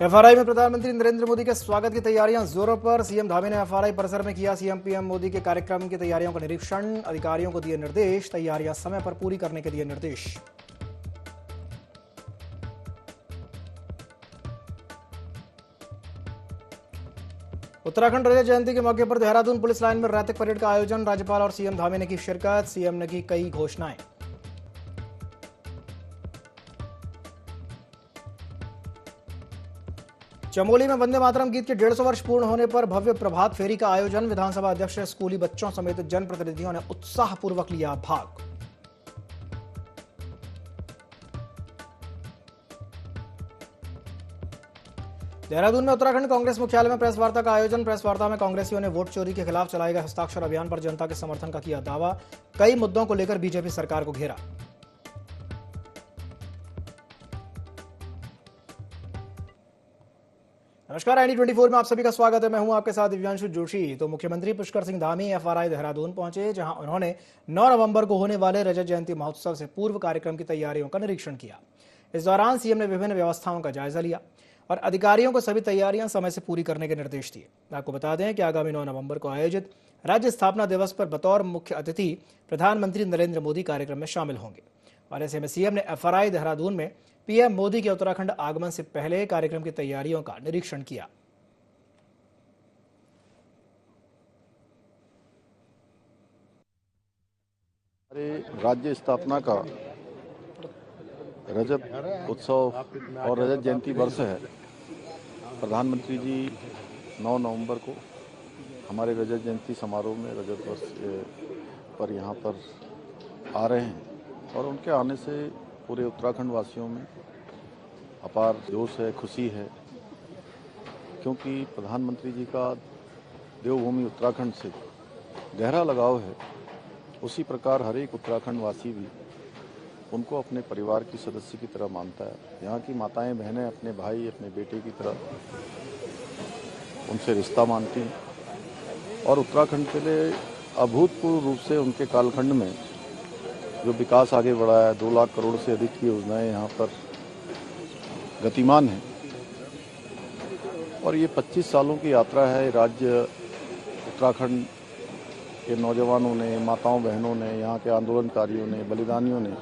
FRI में प्रधानमंत्री नरेंद्र मोदी के स्वागत की तैयारियां जोरों पर। सीएम धामी ने एफआरआई परिसर में किया सीएम पीएम मोदी के कार्यक्रम की तैयारियों का निरीक्षण। अधिकारियों को दिए निर्देश, तैयारियां समय पर पूरी करने के दिए निर्देश। उत्तराखंड रजत जयंती के मौके पर देहरादून पुलिस लाइन में रैतिक परेड का आयोजन। राज्यपाल और सीएम धामी ने की शिरकत। सीएम ने की कई घोषणाएं। चमोली में वंदे मातरम गीत के 150 वर्ष पूर्ण होने पर भव्य प्रभात फेरी का आयोजन। विधानसभा अध्यक्ष, स्कूली बच्चों समेत जनप्रतिनिधियों ने उत्साहपूर्वक लिया भाग। देहरादून में उत्तराखंड कांग्रेस मुख्यालय में प्रेस वार्ता का आयोजन। प्रेस वार्ता में कांग्रेसियों ने वोट चोरी के खिलाफ चलाए गए हस्ताक्षर अभियान पर जनता के समर्थन का किया दावा। कई मुद्दों को लेकर बीजेपी सरकार को घेरा। नमस्कार, ID24 में आप सभी का स्वागत है। मैं हूं आपके साथ दिव्यांशु जोशी। तो मुख्यमंत्री पुष्कर सिंह धामी एफआरआई देहरादून पहुंचे, जहां उन्होंने 9 नवंबर को होने वाले रजत जयंती महोत्सव से पूर्व कार्यक्रम की तैयारियों का निरीक्षण किया। इस दौरान सीएम ने विभिन्न व्यवस्थाओं का जायजा लिया और अधिकारियों को सभी तैयारियां समय से पूरी करने के निर्देश दिए। आपको बता दें कि आगामी 9 नवंबर को आयोजित राज्य स्थापना दिवस पर बतौर मुख्य अतिथि प्रधानमंत्री नरेंद्र मोदी कार्यक्रम में शामिल होंगे। और ऐसे में सीएम ने एफआरआई देहरादून में पीएम मोदी के उत्तराखंड आगमन से पहले कार्यक्रम की तैयारियों का निरीक्षण किया। हमारे राज्य स्थापना का रजत उत्सव और रजत जयंती वर्ष है। प्रधानमंत्री जी 9 नवंबर को हमारे रजत जयंती समारोह में रजत वर्ष पर यहाँ पर आ रहे हैं और उनके आने से पूरे उत्तराखंड वासियों में अपार जोश है, खुशी है, क्योंकि प्रधानमंत्री जी का देवभूमि उत्तराखंड से गहरा लगाव है। उसी प्रकार हर एक उत्तराखंड वासी भी उनको अपने परिवार की सदस्य की तरह मानता है। यहाँ की माताएं बहनें अपने भाई, अपने बेटे की तरह उनसे रिश्ता मानती हैं और उत्तराखंड के लिए अभूतपूर्व रूप से उनके कालखंड में जो विकास आगे बढ़ा है, 2 लाख करोड़ से अधिक की योजनाएं यहाँ पर गतिमान है और ये 25 सालों की यात्रा है। राज्य उत्तराखंड के नौजवानों ने, माताओं बहनों ने, यहाँ के आंदोलनकारियों ने, बलिदानियों ने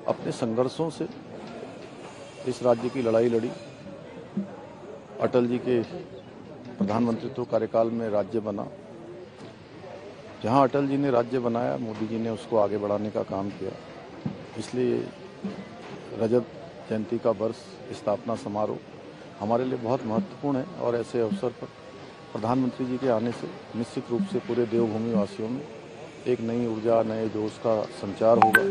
अपने संघर्षों से इस राज्य की लड़ाई लड़ी। अटल जी के प्रधानमंत्रित्व कार्यकाल में राज्य बना। जहाँ अटल जी ने राज्य बनाया, मोदी जी ने उसको आगे बढ़ाने का काम किया। इसलिए रजत जयंती का वर्ष, स्थापना समारोह हमारे लिए बहुत महत्वपूर्ण है और ऐसे अवसर पर प्रधानमंत्री जी के आने से निश्चित रूप से पूरे देवभूमि वासियों में एक नई ऊर्जा, नए जोश का संचार होगा।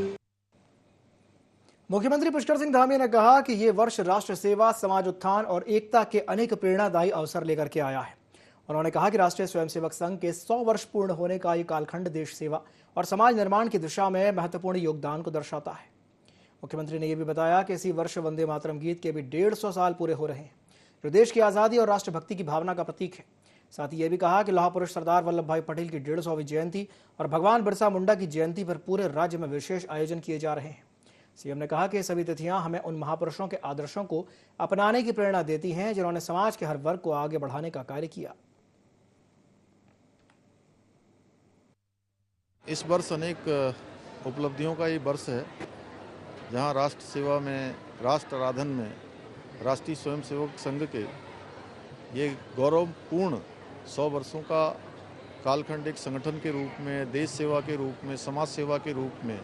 मुख्यमंत्री पुष्कर सिंह धामी ने कहा कि ये वर्ष राष्ट्र सेवा, समाज उत्थान और एकता के अनेक प्रेरणादायी अवसर लेकर के आया है। उन्होंने कहा कि राष्ट्रीय स्वयंसेवक संघ के 100 वर्ष पूर्ण होने का ये कालखंड देश सेवा और समाज निर्माण की दिशा में महत्वपूर्ण योगदान को दर्शाता है। मुख्यमंत्री ने यह भी बताया कि इसी वर्ष वंदे मातरम गीत के भी 150 साल पूरे हो रहे हैं, जो देश की आज़ादी और राष्ट्रभक्ति की भावना का प्रतीक है। साथ ही यह भी कहा कि लौह पुरुष सरदार वल्लभ भाई पटेल की 150वीं जयंती और भगवान बिरसा मुंडा की जयंती पर पूरे राज्य में विशेष आयोजन किए जा रहे हैं। सीएम ने कहा कि ये सभी तिथियां हमें उन महापुरुषों के आदर्शों को अपनाने की प्रेरणा देती हैं, जिन्होंने समाज के हर वर्ग को आगे बढ़ाने का कार्य किया। इस वर्ष अनेक उपलब्धियों का ये वर्ष है, जहां राष्ट्र सेवा में, राष्ट्र आराधन में राष्ट्रीय स्वयंसेवक संघ के ये गौरवपूर्ण 100 वर्षों का कालखंड एक संगठन के रूप में, देश सेवा के रूप में, समाज सेवा के रूप में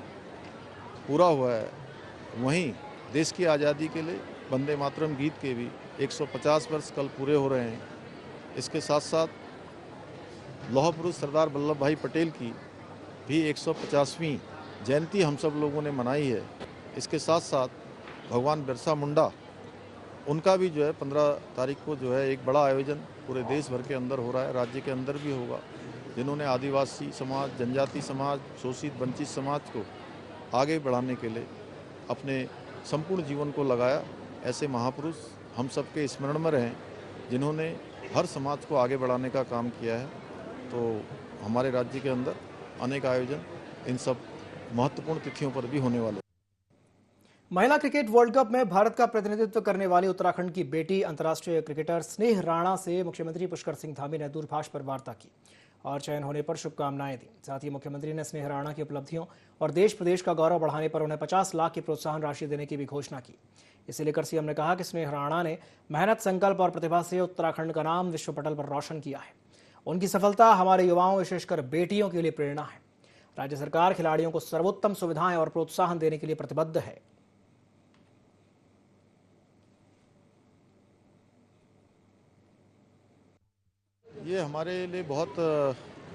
पूरा हुआ है। वहीं देश की आज़ादी के लिए वंदे मातरम गीत के भी 150 वर्ष कल पूरे हो रहे हैं। इसके साथ साथ लौह पुरुष सरदार वल्लभ भाई पटेल की भी 150वीं जयंती हम सब लोगों ने मनाई है। इसके साथ साथ भगवान बिरसा मुंडा, उनका भी जो है 15 तारीख को जो है एक बड़ा आयोजन पूरे देश भर के अंदर हो रहा है, राज्य के अंदर भी होगा, जिन्होंने आदिवासी समाज, जनजाति समाज, शोषित वंचित समाज को आगे बढ़ाने के लिए अपने संपूर्ण जीवन को लगाया। ऐसे महापुरुष हम सबके स्मरण में रहें, जिन्होंने हर समाज को आगे बढ़ाने का काम किया है। तो हमारे राज्य के अंदर अनेक आयोजन इन सब महत्वपूर्ण तिथियों पर भी होने वाले। महिला क्रिकेट वर्ल्ड कप में भारत का प्रतिनिधित्व करने वाली उत्तराखंड की बेटी अंतर्राष्ट्रीय क्रिकेटर स्नेह राणा से मुख्यमंत्री पुष्कर सिंह धामी ने दूरभाष पर वार्ता की और चयन होने पर शुभकामनाएं दी। साथ ही मुख्यमंत्री ने स्नेह राणा की उपलब्धियों और देश प्रदेश का गौरव बढ़ाने पर उन्हें 50 लाख की प्रोत्साहन राशि देने की भी घोषणा की। इसे लेकर सीएम ने कहा कि स्नेह राणा ने मेहनत, संकल्प और प्रतिभा से उत्तराखंड का नाम विश्व पटल पर रोशन किया है। उनकी सफलता हमारे युवाओं, विशेषकर बेटियों के लिए प्रेरणा है। राज्य सरकार खिलाड़ियों को सर्वोत्तम सुविधाएं और प्रोत्साहन देने के लिए प्रतिबद्ध है। ये हमारे लिए बहुत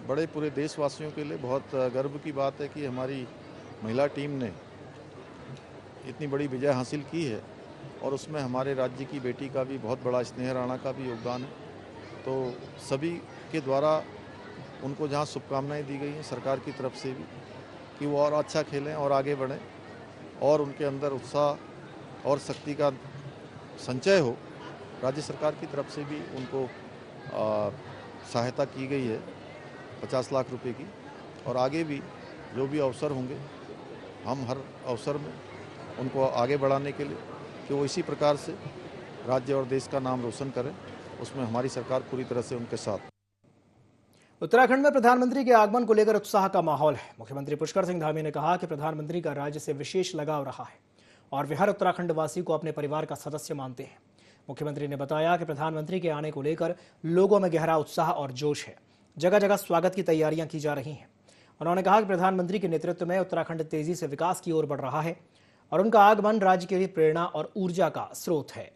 बड़े पूरे देशवासियों के लिए बहुत गर्व की बात है कि हमारी महिला टीम ने इतनी बड़ी विजय हासिल की है और उसमें हमारे राज्य की बेटी का भी बहुत बड़ा, स्नेह राणा का भी योगदान है। तो सभी के द्वारा उनको जहाँ शुभकामनाएं दी गई हैं सरकार की तरफ से भी कि वो और अच्छा खेलें और आगे बढ़ें और उनके अंदर उत्साह और शक्ति का संचय हो, राज्य सरकार की तरफ से भी उनको सहायता की गई है 50 लाख रुपए की। और आगे भी जो भी अवसर होंगे हम हर अवसर में उनको आगे बढ़ाने के लिए कि वो इसी प्रकार से राज्य और देश का नाम रोशन करें, उसमें हमारी सरकार पूरी तरह से उनके साथ। उत्तराखंड में प्रधानमंत्री के आगमन को लेकर उत्साह का माहौल है। मुख्यमंत्री पुष्कर सिंह धामी ने कहा कि प्रधानमंत्री का राज्य से विशेष लगाव रहा है और वे हर उत्तराखंड वासी को अपने परिवार का सदस्य मानते हैं। मुख्यमंत्री ने बताया कि प्रधानमंत्री के आने को लेकर लोगों में गहरा उत्साह और जोश है। जगह जगह स्वागत की तैयारियां की जा रही हैं। उन्होंने कहा कि प्रधानमंत्री के नेतृत्व में उत्तराखंड तेजी से विकास की ओर बढ़ रहा है और उनका आगमन राज्य के लिए प्रेरणा और ऊर्जा का स्रोत है।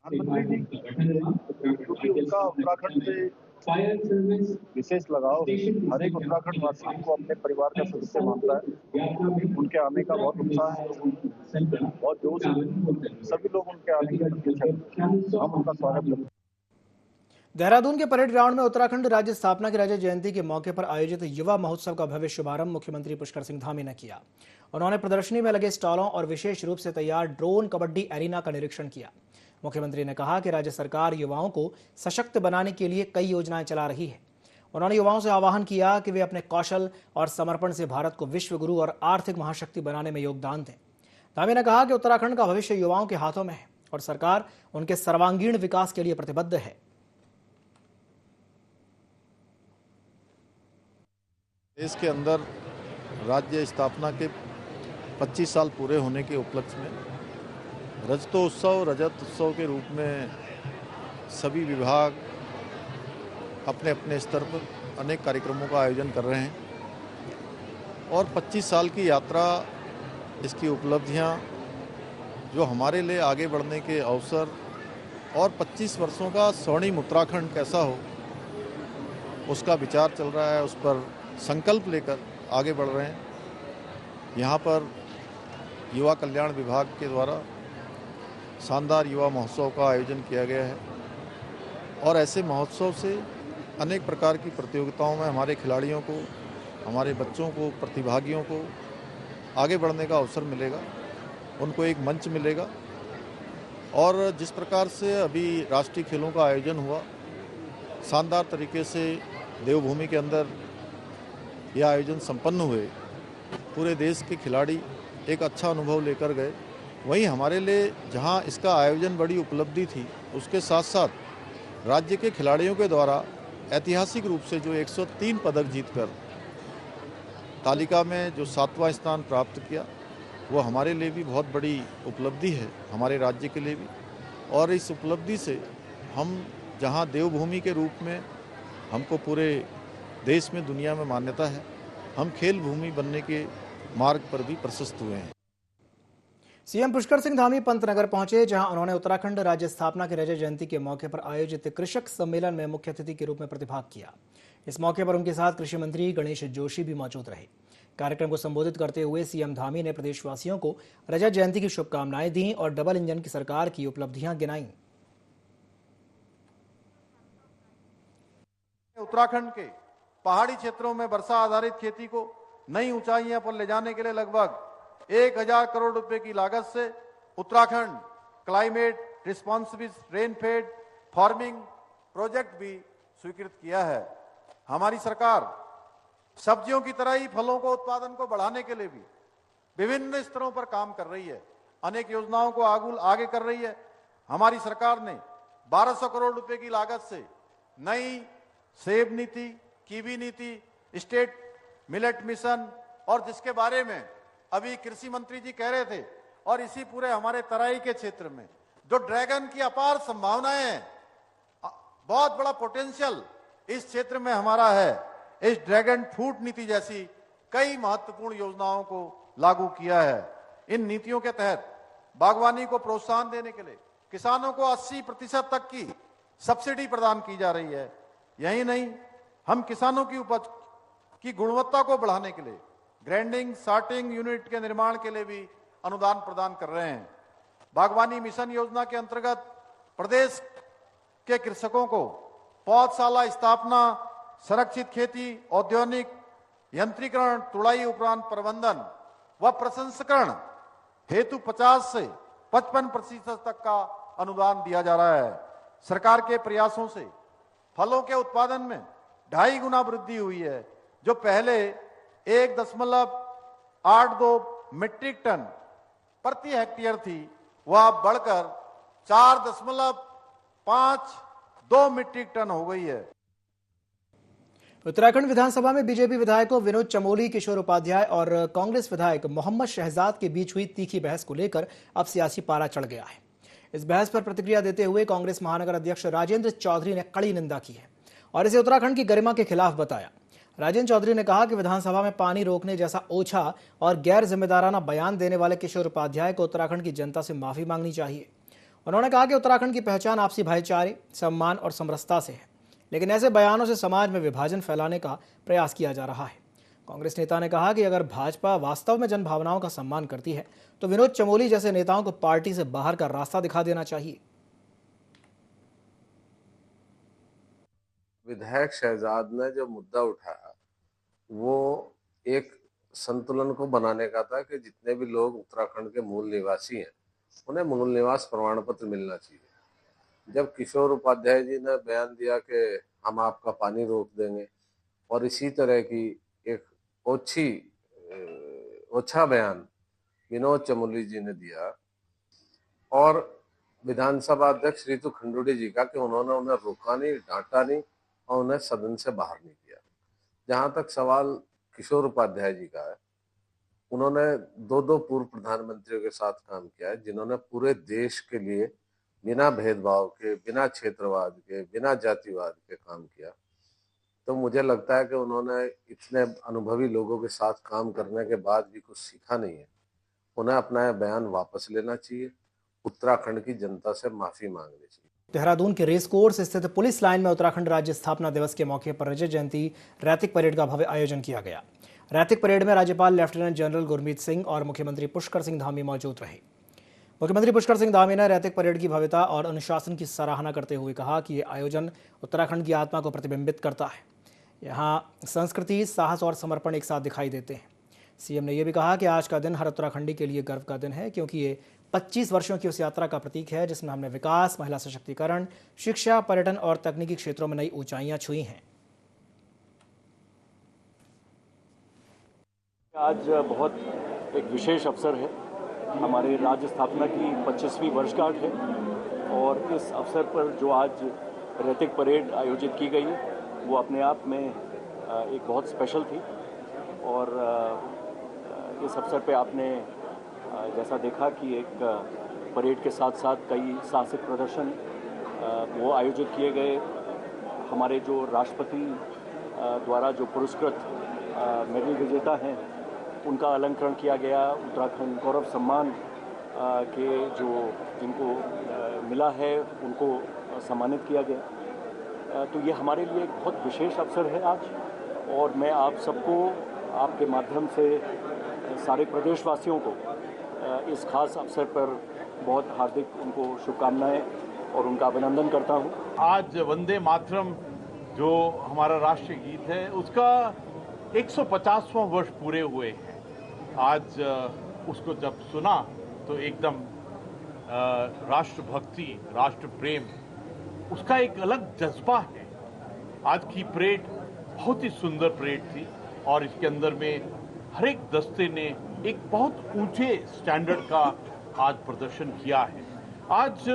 प्रधानमंत्री जी क्योंकि उनका उत्तराखंड से विशेष लगाव हर एक उत्तराखंड वासी को अपने परिवार का सदस्य मानता है। उनके आने का बहुत उत्साह है, बहुत जोश है। सभी लोग उनके आने की प्रतीक्षा करते हैं। हम उनका स्वागत करते हैं। देहरादून के परेड ग्राउंड में उत्तराखंड राज्य स्थापना की रजत जयंती के मौके पर आयोजित युवा महोत्सव का भव्य शुभारंभ मुख्यमंत्री पुष्कर सिंह धामी ने किया। उन्होंने प्रदर्शनी में लगे स्टॉलों और विशेष रूप से तैयार ड्रोन कबड्डी एरिना का निरीक्षण किया। मुख्यमंत्री ने कहा कि राज्य सरकार युवाओं को सशक्त बनाने के लिए कई योजनाएं चला रही है। उन्होंने युवाओं से आह्वान किया कि वे अपने कौशल और समर्पण से भारत को विश्व गुरु और आर्थिक महाशक्ति बनाने में योगदान दें। धामी ने कहा कि उत्तराखंड का भविष्य युवाओं के हाथों में है और सरकार उनके सर्वांगीण विकास के लिए प्रतिबद्ध है। देश के अंदर राज्य स्थापना के 25 साल पूरे होने के उपलक्ष्य में रजत उत्सव के रूप में सभी विभाग अपने अपने स्तर पर अनेक कार्यक्रमों का आयोजन कर रहे हैं और 25 साल की यात्रा, इसकी उपलब्धियां, जो हमारे लिए आगे बढ़ने के अवसर और 25 वर्षों का स्वर्णिम उत्तराखंड कैसा हो, उसका विचार चल रहा है। उस पर संकल्प लेकर आगे बढ़ रहे हैं। यहाँ पर युवा कल्याण विभाग के द्वारा शानदार युवा महोत्सव का आयोजन किया गया है और ऐसे महोत्सव से अनेक प्रकार की प्रतियोगिताओं में हमारे खिलाड़ियों को, हमारे बच्चों को, प्रतिभागियों को आगे बढ़ने का अवसर मिलेगा, उनको एक मंच मिलेगा। और जिस प्रकार से अभी राष्ट्रीय खेलों का आयोजन हुआ, शानदार तरीके से देवभूमि के अंदर यह आयोजन संपन्न हुए, पूरे देश के खिलाड़ी एक अच्छा अनुभव लेकर गए। वहीं हमारे लिए जहां इसका आयोजन बड़ी उपलब्धि थी, उसके साथ साथ राज्य के खिलाड़ियों के द्वारा ऐतिहासिक रूप से जो 103 पदक जीतकर तालिका में जो 7वां स्थान प्राप्त किया, वो हमारे लिए भी बहुत बड़ी उपलब्धि है, हमारे राज्य के लिए भी। और इस उपलब्धि से हम जहां देवभूमि के रूप में हमको पूरे देश में, दुनिया में मान्यता है, हम खेल भूमि बनने के मार्ग पर भी प्रशस्त हुए हैं। सीएम पुष्कर सिंह धामी पंतनगर पहुंचे, जहां उन्होंने उत्तराखंड राज्य स्थापना की रजत जयंती के मौके पर आयोजित कृषक सम्मेलन में मुख्य अतिथि के रूप में प्रतिभाग किया। इस मौके पर उनके साथ कृषि मंत्री गणेश जोशी भी मौजूद रहे। कार्यक्रम को संबोधित करते हुए सीएम धामी ने प्रदेशवासियों को रजत जयंती की शुभकामनाएं दी और डबल इंजन की सरकार की उपलब्धियां गिनाई। उत्तराखंड के पहाड़ी क्षेत्रों में वर्षा आधारित खेती को नई ऊंचाइयों पर ले जाने के लिए लगभग 1000 करोड़ रुपए की लागत से Uttarakhand climate responsive rainfed farming project भी स्वीकृत किया है। हमारी सरकार सब्जियों की तरह ही फलों को उत्पादन को बढ़ाने के लिए भी विभिन्न स्तरों पर काम कर रही है, अनेक योजनाओं को आगे कर रही है। हमारी सरकार ने 1200 करोड़ रुपए की लागत से नई सेब नीति, कीवी नीति, स्टेट मिलेट मिशन और जिसके बारे में अभी कृषि मंत्री जी कह रहे थे, और इसी पूरे हमारे तराई के क्षेत्र में जो ड्रैगन की अपार संभावनाएं हैं, बहुत बड़ा पोटेंशियल इस क्षेत्र में हमारा है, इस ड्रैगन फ्रूट नीति जैसी कई महत्वपूर्ण योजनाओं को लागू किया है। इन नीतियों के तहत बागवानी को प्रोत्साहन देने के लिए किसानों को 80% तक की सब्सिडी प्रदान की जा रही है। यही नहीं, हम किसानों की उपज की गुणवत्ता को बढ़ाने के लिए ग्राइंडिंग सॉर्टिंग यूनिट के निर्माण के लिए भी अनुदान प्रदान कर रहे हैं। बागवानी मिशन योजना के अंतर्गत प्रदेश के कृषकों को पौधशाला स्थापना, संरक्षित खेती, औद्योगिक यंत्रीकरण, तुड़ाई उपरांत प्रबंधन व प्रसंस्करण हेतु 50 से 55% तक का अनुदान दिया जा रहा है। सरकार के प्रयासों से फलों के उत्पादन में 2.5 गुना वृद्धि हुई है, जो पहले 1.82 मीट्रिक टन प्रति हेक्टेयर थी, वह बढ़कर 4.52 मीट्रिक टन हो गई है। उत्तराखंड विधानसभा में बीजेपी विधायकों विनोद चमोली, किशोर उपाध्याय और कांग्रेस विधायक मोहम्मद शहजाद के बीच हुई तीखी बहस को लेकर अब सियासी पारा चढ़ गया है। इस बहस पर प्रतिक्रिया देते हुए कांग्रेस महानगर अध्यक्ष राजेंद्र चौधरी ने कड़ी निंदा की है और इसे उत्तराखंड की गरिमा के खिलाफ बताया। राजेंद्र चौधरी ने कहा कि विधानसभा में पानी रोकने जैसा ओछा और गैर जिम्मेदाराना बयान देने वाले किशोर उपाध्याय को उत्तराखंड की जनता से माफी मांगनी चाहिए। उन्होंने कहा कि उत्तराखंड की पहचान आपसी भाईचारे, सम्मान और समरसता से है, लेकिन ऐसे बयानों से समाज में विभाजन फैलाने का प्रयास किया जा रहा है। कांग्रेस नेता ने कहा कि अगर भाजपा वास्तव में जनभावनाओं का सम्मान करती है तो विनोद चमोली जैसे नेताओं को पार्टी से बाहर का रास्ता दिखा देना चाहिए। विधायक शहजाद ने जो मुद्दा उठाया वो एक संतुलन को बनाने का था कि जितने भी लोग उत्तराखंड के मूल निवासी हैं उन्हें मूल निवास प्रमाण पत्र मिलना चाहिए। जब किशोर उपाध्याय जी ने बयान दिया कि हम आपका पानी रोक देंगे और इसी तरह की एक ओछा बयान विनोद चमोली जी ने दिया और विधानसभा अध्यक्ष रितु खंडूड़ी जी का कि उन्होंने उन्हें रोका नहीं, डांटा नहीं और उन्हें सदन से बाहर नहीं किया। जहां तक सवाल किशोर उपाध्याय जी का है, उन्होंने 2 पूर्व प्रधानमंत्रियों के साथ काम किया है जिन्होंने पूरे देश के लिए बिना भेदभाव के, बिना क्षेत्रवाद के, बिना जातिवाद के काम किया। तो मुझे लगता है कि उन्होंने इतने अनुभवी लोगों के साथ काम करने के बाद भी कुछ सीखा नहीं है। उन्हें अपना यह बयान वापस लेना चाहिए, उत्तराखंड की जनता से माफी मांगनी चाहिए। देहरादून के रेस कोर्स स्थित पुलिस लाइन में उत्तराखंड राज्य स्थापना दिवस के मौके पर रजत जयंती रैतिक परेड का भव्य आयोजन किया गया। रैतिक परेड में राज्यपाल लेफ्टिनेंट जनरल गुरमीत सिंह और मुख्यमंत्री पुष्कर सिंह धामी मौजूद रहे। मुख्यमंत्री पुष्कर सिंह धामी ने रैतिक परेड की भव्यता और अनुशासन की सराहना करते हुए कहा कि यह आयोजन उत्तराखंड की आत्मा को प्रतिबिंबित करता है। यहाँ संस्कृति, साहस और समर्पण एक साथ दिखाई देते हैं। सीएम ने यह भी कहा कि आज का दिन हर उत्तराखंडी के लिए गर्व का दिन है, क्योंकि ये 25 वर्षों की उस यात्रा का प्रतीक है जिसमें हमने विकास, महिला सशक्तिकरण, शिक्षा, पर्यटन और तकनीकी क्षेत्रों में नई ऊंचाइयां छुई हैं। आज बहुत एक विशेष अवसर है, हमारे राज्य स्थापना की 25वीं वर्षगांठ है और इस अवसर पर जो आज रैतिक परेड आयोजित की गई है वो अपने आप में एक बहुत स्पेशल थी। और इस अवसर पे आपने जैसा देखा कि एक परेड के साथ साथ कई साहसिक प्रदर्शन वो आयोजित किए गए। हमारे जो राष्ट्रपति द्वारा जो पुरस्कृत मेडल विजेता हैं उनका अलंकरण किया गया। उत्तराखंड गौरव सम्मान के जो जिनको मिला है उनको सम्मानित किया गया। तो ये हमारे लिए एक बहुत विशेष अवसर है आज, और मैं आप सबको आपके माध्यम से सारे प्रदेशवासियों को इस खास अवसर पर बहुत हार्दिक उनको शुभकामनाएं और उनका अभिनंदन करता हूं। आज वंदे मातरम जो हमारा राष्ट्रीय गीत है उसका 150वां वर्ष पूरे हुए हैं। आज उसको जब सुना तो एकदम राष्ट्रभक्ति, राष्ट्र प्रेम, उसका एक अलग जज्बा है। आज की परेड बहुत ही सुंदर परेड थी और इसके अंदर में हर एक दस्ते ने एक बहुत ऊंचे स्टैंडर्ड का आज प्रदर्शन किया है। आज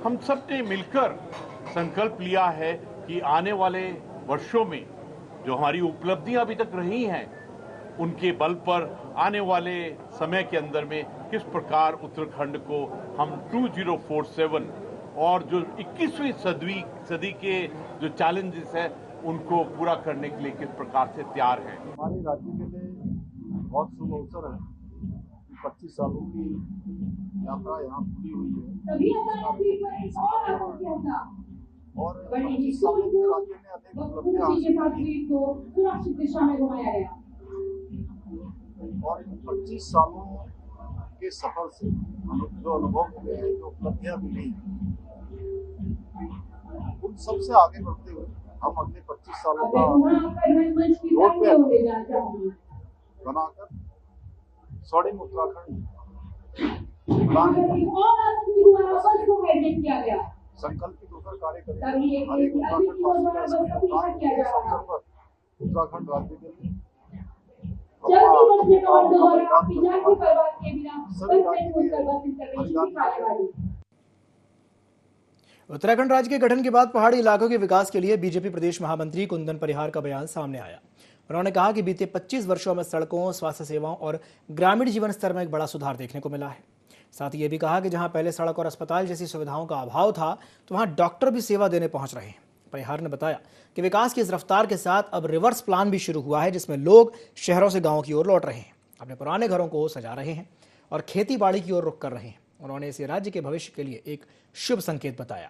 हम सब ने मिलकर संकल्प लिया है कि आने वाले वर्षों में जो हमारी उपलब्धियां अभी तक रही हैं, उनके बल पर आने वाले समय के अंदर में किस प्रकार उत्तराखंड को हम 2047 और जो 21वीं सदी के जो चैलेंजेस है उनको पूरा करने के लिए किस प्रकार से तैयार है। हमारे राज्य के लिए बहुत शुभ अवसर है। 25 सालों की यात्रा यहाँ पूरी हुई है और 25 सालों में राज्य ने अनेक उपलब्धियां हासिल की और इन 25 सालों के सफर से जो अनुभव मिले हैं, जो उपलब्धियां मिली हैं, उन सबसे आगे बढ़ते हुए हम अगले 25 सालों का रोड मैप बनाकर स्वर्णिम उत्तराखंड संकल्पित होकर कार्य करेंगे। हर एक उत्तराखंड राज्य के लिए उत्तराखंड राज्य के गठन के बाद पहाड़ी इलाकों के विकास के लिए बीजेपी प्रदेश महामंत्री कुंदन परिहार का बयान सामने आया। उन्होंने कहा कि बीते 25 वर्षों में सड़कों, स्वास्थ्य सेवाओं और ग्रामीण जीवन स्तर में एक बड़ा सुधार देखने को मिला है। साथ ही ये भी कहा कि जहां पहले सड़क और अस्पताल जैसी सुविधाओं का अभाव था, तो वहां डॉक्टर भी सेवा देने पहुंच रहे हैं। परिहार ने बताया कि विकास की इस रफ्तार के साथ अब रिवर्स प्लान भी शुरू हुआ है, जिसमें लोग शहरों से गाँव की ओर लौट रहे हैं, अपने पुराने घरों को सजा रहे हैं और खेती बाड़ी की ओर रुख कर रहे हैं। उन्होंने इसे राज्य के भविष्य के लिए एक शुभ संकेत बताया।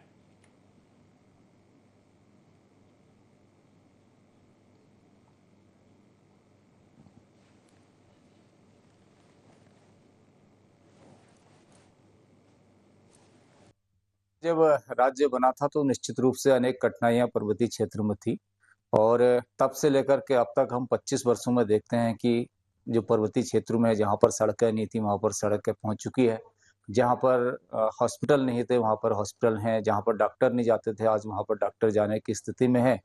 जब राज्य बना था तो निश्चित रूप से अनेक कठिनाइयां पर्वतीय क्षेत्र में थी और तब से लेकर के अब तक हम 25 वर्षों में देखते हैं कि जो पर्वतीय क्षेत्रों में जहां पर सड़कें नहीं थी वहां पर सड़कें पहुंच चुकी है, जहां पर हॉस्पिटल नहीं थे वहां पर हॉस्पिटल हैं, जहां पर डॉक्टर नहीं जाते थे आज वहां पर डॉक्टर जाने की स्थिति में है।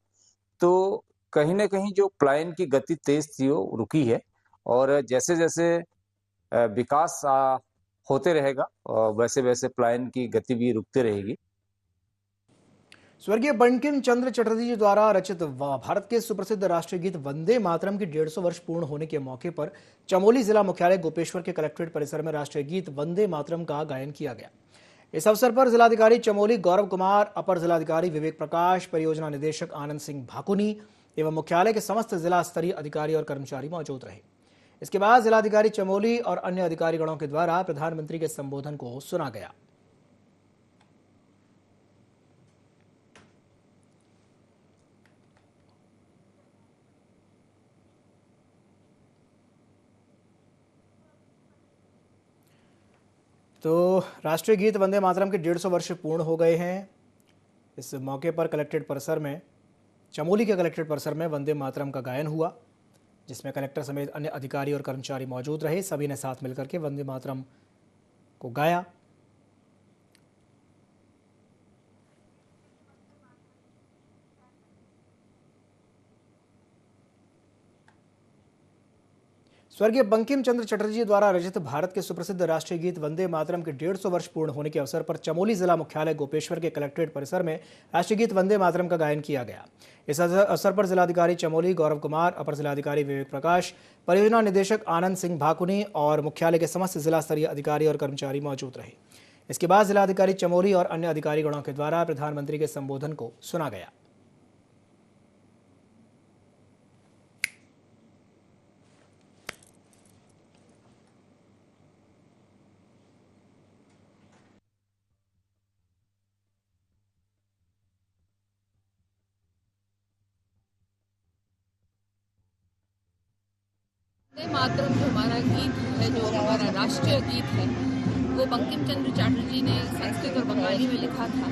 तो कहीं ना कहीं जो प्लान की गति तेज थी वो रुकी है और जैसे जैसे विकास होते रहेगा और वैसे वैसे प्लान की गति भी रुकती रहेगी। स्वर्गीय बंकिम चंद्र चटर्जी जी द्वारा रचित भारत के सुप्रसिद्ध राष्ट्रीय गीत वंदे मातरम की 150 वर्ष पूर्ण होने के मौके पर चमोली जिला मुख्यालय गोपेश्वर के कलेक्ट्रेट परिसर में राष्ट्रीय गीत वंदे मातरम का गायन किया गया। इस अवसर पर जिलाधिकारी चमोली गौरव कुमार, अपर जिलाधिकारी विवेक प्रकाश, परियोजना निदेशक आनंद सिंह भाकुनी एवं मुख्यालय के समस्त जिला स्तरीय अधिकारी और कर्मचारी मौजूद रहे। इसके बाद जिलाधिकारी चमोली और अन्य अधिकारीगणों के द्वारा प्रधानमंत्री के संबोधन को सुना गया। तो राष्ट्रीय गीत वंदे मातरम के 150 वर्ष पूर्ण हो गए हैं। इस मौके पर कलेक्ट्रेट परिसर में, चमोली के कलेक्ट्रेट परिसर में वंदे मातरम का गायन हुआ, जिसमें कलेक्टर समेत अन्य अधिकारी और कर्मचारी मौजूद रहे। सभी ने साथ मिलकर के वंदे मातरम को गाया। स्वर्गीय बंकिम चंद्र चटर्जी द्वारा रचित भारत के सुप्रसिद्ध राष्ट्रीय गीत वंदे मातरम के 150 वर्ष पूर्ण होने के अवसर पर चमोली जिला मुख्यालय गोपेश्वर के कलेक्ट्रेट परिसर में राष्ट्रीय गीत वंदे मातरम का गायन किया गया। इस अवसर पर जिलाधिकारी चमोली गौरव कुमार, अपर जिलाधिकारी विवेक प्रकाश, परियोजना निदेशक आनंद सिंह भाकुनी और मुख्यालय के समस्त जिला स्तरीय अधिकारी और कर्मचारी मौजूद रहे। इसके बाद जिलाधिकारी चमोली और अन्य अधिकारीगणों के द्वारा प्रधानमंत्री के संबोधन को सुना गया। वंदे मातरम जो हमारा गीत है, जो हमारा राष्ट्रीय गीत है, वो बंकिम चंद्र चटर्जी ने संस्कृत और बंगाली में लिखा था।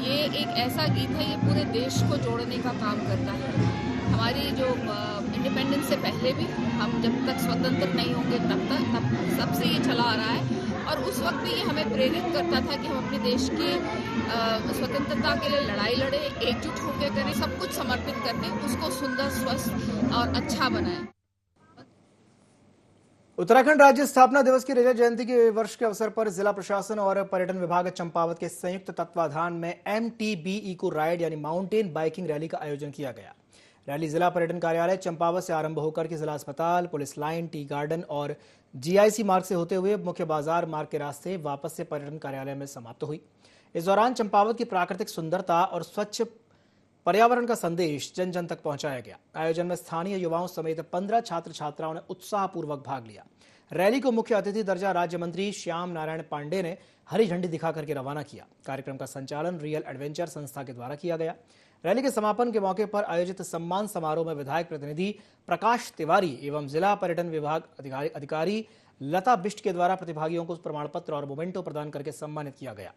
ये एक ऐसा गीत है, ये पूरे देश को जोड़ने का काम करता है। हमारी जो इंडिपेंडेंस से पहले भी, हम जब तक स्वतंत्र नहीं होंगे तब सबसे ये चला आ रहा है और उस वक्त भी ये हमें प्रेरित करता था कि हम अपने देश की स्वतंत्रता के लिए लड़ाई लड़े, एकजुट होकर करें, सब कुछ समर्पित कर दें, उसको सुंदर, स्वस्थ और अच्छा बनाएं। उत्तराखंड राज्य स्थापना दिवस की रजत जयंती के वर्ष के अवसर पर जिला प्रशासन और पर्यटन विभाग चंपावत के संयुक्त तत्वाधान में MTB इको राइड यानी माउंटेन बाइकिंग रैली का आयोजन किया गया। रैली जिला पर्यटन कार्यालय चंपावत से आरंभ होकर के जिला अस्पताल, पुलिस लाइन, टी गार्डन और GIC मार्ग से होते हुए मुख्य बाजार मार्ग के रास्ते वापस से पर्यटन कार्यालय में समाप्त हुई। इस दौरान चंपावत की प्राकृतिक सुंदरता और स्वच्छ पर्यावरण का संदेश जन जन तक पहुंचाया गया। आयोजन में स्थानीय युवाओं समेत 15 छात्र छात्राओं ने उत्साहपूर्वक भाग लिया। रैली को मुख्य अतिथि दर्जा राज्य मंत्री श्याम नारायण पांडे ने हरी झंडी दिखा करके रवाना किया। कार्यक्रम का संचालन रियल एडवेंचर संस्था के द्वारा किया गया। रैली के समापन के मौके पर आयोजित सम्मान समारोह में विधायक प्रतिनिधि प्रकाश तिवारी एवं जिला पर्यटन विभाग अधिकारी लता बिष्ट के द्वारा प्रतिभागियों को प्रमाण पत्र और मोमेंटो प्रदान करके सम्मानित किया गया।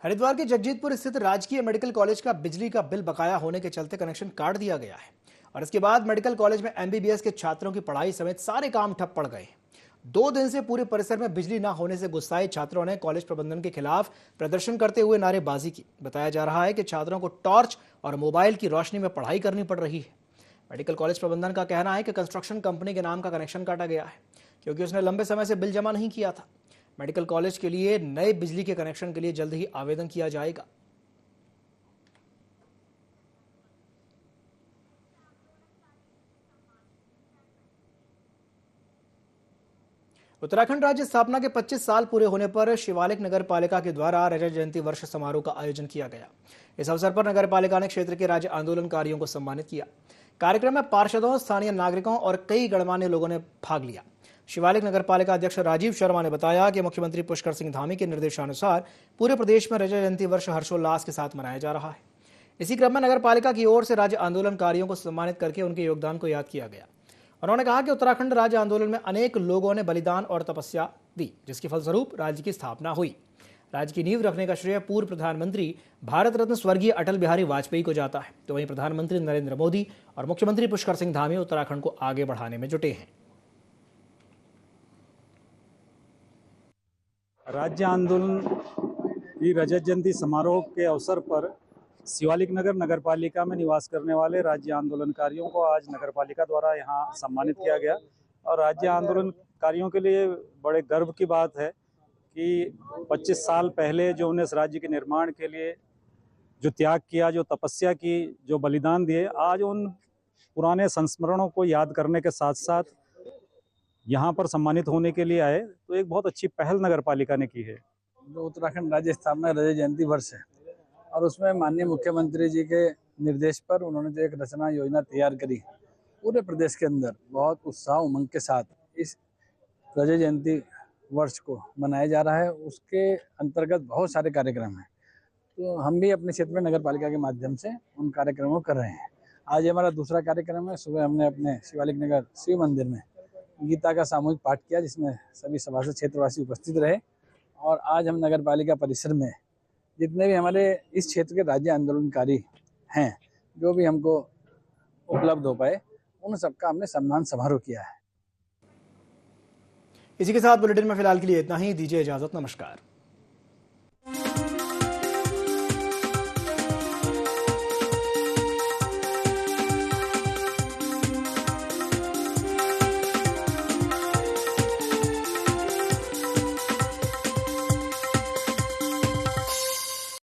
हरिद्वार के जगजीतपुर स्थित राजकीय मेडिकल कॉलेज का बिजली का बिल बकाया होने के चलते कनेक्शन काट दिया गया है और इसके बाद मेडिकल कॉलेज में MBBS के छात्रों की पढ़ाई समेत सारे काम ठप पड़ गए। 2 दिन से पूरे परिसर में बिजली न होने से गुस्साए छात्रों ने कॉलेज प्रबंधन के खिलाफ प्रदर्शन करते हुए नारेबाजी की। बताया जा रहा है कि छात्रों को टॉर्च और मोबाइल की रोशनी में पढ़ाई करनी पड़ रही है। मेडिकल कॉलेज प्रबंधन का कहना है कि कंस्ट्रक्शन कंपनी के नाम का कनेक्शन काटा गया है क्योंकि उसने लंबे समय से बिल जमा नहीं किया था। मेडिकल कॉलेज के लिए नए बिजली के कनेक्शन के लिए जल्द ही आवेदन किया जाएगा। उत्तराखंड राज्य स्थापना के 25 साल पूरे होने पर शिवालिक नगर पालिका के द्वारा रजत जयंती वर्ष समारोह का आयोजन किया गया। इस अवसर पर नगर पालिका ने क्षेत्र के राज्य आंदोलनकारियों को सम्मानित किया। कार्यक्रम में पार्षदों, स्थानीय नागरिकों और कई गणमान्य लोगों ने भाग लिया। शिवालिक नगर पालिका अध्यक्ष राजीव शर्मा ने बताया कि मुख्यमंत्री पुष्कर सिंह धामी के निर्देशानुसार पूरे प्रदेश में रजत जयंती वर्ष हर्षोल्लास के साथ मनाया जा रहा है। इसी क्रम में नगर पालिका की ओर से राज्य आंदोलनकारियों को सम्मानित करके उनके योगदान को याद किया गया। उन्होंने कहा कि उत्तराखंड राज्य आंदोलन में अनेक लोगों ने बलिदान और तपस्या दी, जिसके फलस्वरूप राज्य की स्थापना हुई। राज्य की नींव रखने का श्रेय पूर्व प्रधानमंत्री भारत रत्न स्वर्गीय अटल बिहारी वाजपेयी को जाता है, तो वहीं प्रधानमंत्री नरेंद्र मोदी और मुख्यमंत्री पुष्कर सिंह धामी उत्तराखंड को आगे बढ़ाने में जुटे हैं। राज्य आंदोलन की रजत जयंती समारोह के अवसर पर शिवालिक नगर नगरपालिका में निवास करने वाले राज्य आंदोलनकारियों को आज नगरपालिका द्वारा यहां सम्मानित किया गया। और राज्य आंदोलनकारियों के लिए बड़े गर्व की बात है कि 25 साल पहले जो उन्हें इस राज्य के निर्माण के लिए जो त्याग किया, जो तपस्या की, जो बलिदान दिए, आज उन पुराने संस्मरणों को याद करने के साथ साथ यहाँ पर सम्मानित होने के लिए आए, तो एक बहुत अच्छी पहल नगरपालिका ने की है। जो उत्तराखंड राज्य स्थापना रजत जयंती वर्ष है और उसमें माननीय मुख्यमंत्री जी के निर्देश पर उन्होंने जो एक रचना योजना तैयार करी, पूरे प्रदेश के अंदर बहुत उत्साह उमंग के साथ इस रजत जयंती वर्ष को मनाया जा रहा है। उसके अंतर्गत बहुत सारे कार्यक्रम हैं, तो हम भी अपने क्षेत्र में नगरपालिका के माध्यम से उन कार्यक्रमों को कर रहे हैं। आज हमारा दूसरा कार्यक्रम है। सुबह हमने अपने शिवालिक नगर शिव मंदिर में गीता का सामूहिक पाठ किया, जिसमें सभी सभासद क्षेत्रवासी उपस्थित रहे। और आज हम नगरपालिका परिसर में जितने भी हमारे इस क्षेत्र के राज्य आंदोलनकारी हैं, जो भी हमको उपलब्ध हो पाए, उन सबका हमने सम्मान समारोह किया है। इसी के साथ बुलेटिन में फिलहाल के लिए इतना ही। दीजिए इजाजत। नमस्कार।